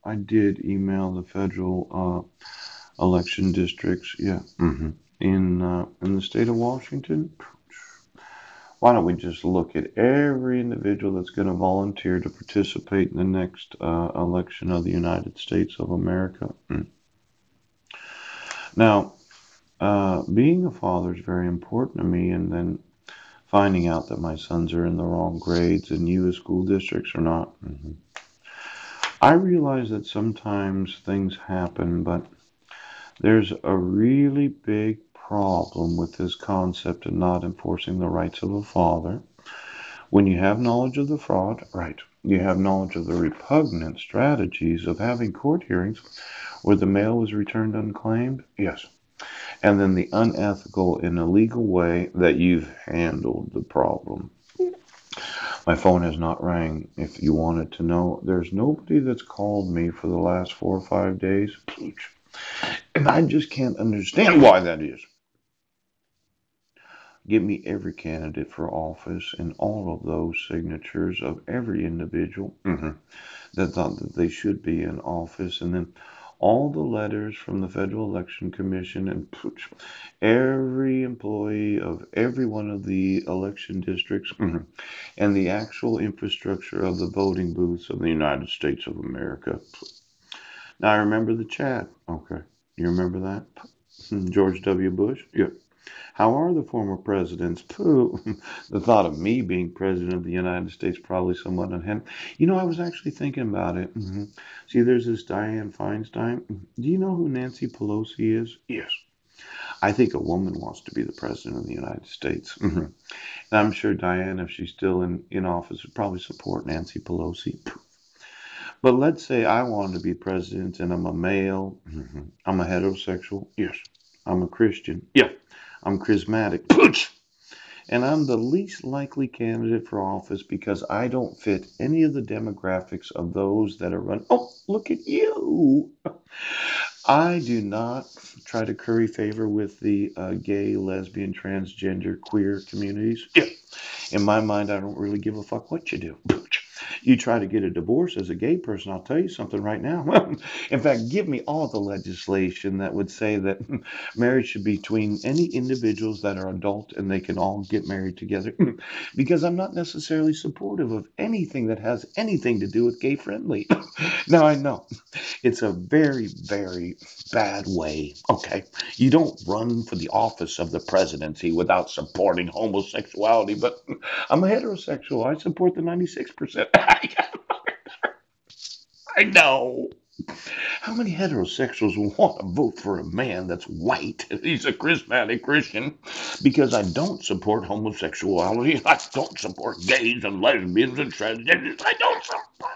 I did email the federal election districts. Yeah. In the state of Washington. Why don't we just look at every individual that's going to volunteer to participate in the next election of the United States of America? Now, being a father is very important to me, and then finding out that my sons are in the wrong grades in U.S. school districts or not. I realize that sometimes things happen, but there's a really big problem with this concept of not enforcing the rights of a father. When you have knowledge of the fraud, right, you have knowledge of the repugnant strategies of having court hearings where the mail was returned unclaimed, yes, and then the unethical and illegal way that you've handled the problem. My phone has not rang. If you wanted to know, there's nobody that's called me for the last 4 or 5 days. And I just can't understand why that is. Give me every candidate for office and all of those signatures of every individual that thought that they should be in office, and then all the letters from the Federal Election Commission and every employee of every one of the election districts and the actual infrastructure of the voting booths of the United States of America. Now, I remember the chat. Okay. You remember that? George W. Bush? Yeah. How are the former presidents? Pooh. The thought of me being president of the United States probably somewhat unhappy. I was actually thinking about it. See, there's this Dianne Feinstein. Do you know who Nancy Pelosi is? Yes. I think a woman wants to be the president of the United States. And I'm sure Diane, if she's still in office, would probably support Nancy Pelosi. But let's say I wanted to be president and I'm a male. I'm a heterosexual. Yes. I'm a Christian. Yeah. I'm charismatic. And I'm the least likely candidate for office because I don't fit any of the demographics of those that are running. Oh, look at you. I do not try to curry favor with the gay, lesbian, transgender, queer communities. Yeah. In my mind, I don't really give a fuck what you do. You try to get a divorce as a gay person, I'll tell you something right now. In fact, give me all the legislation that would say that marriage should be between any individuals that are adult and they can all get married together. Because I'm not necessarily supportive of anything that has anything to do with gay friendly. Now, I know it's a very, very bad way. Okay. You don't run for the office of the presidency without supporting homosexuality, but I'm a heterosexual. I support the 96%. I know. How many heterosexuals want to vote for a man that's white? He's a charismatic Christian because I don't support homosexuality. I don't support gays and lesbians and transgenders. I don't support.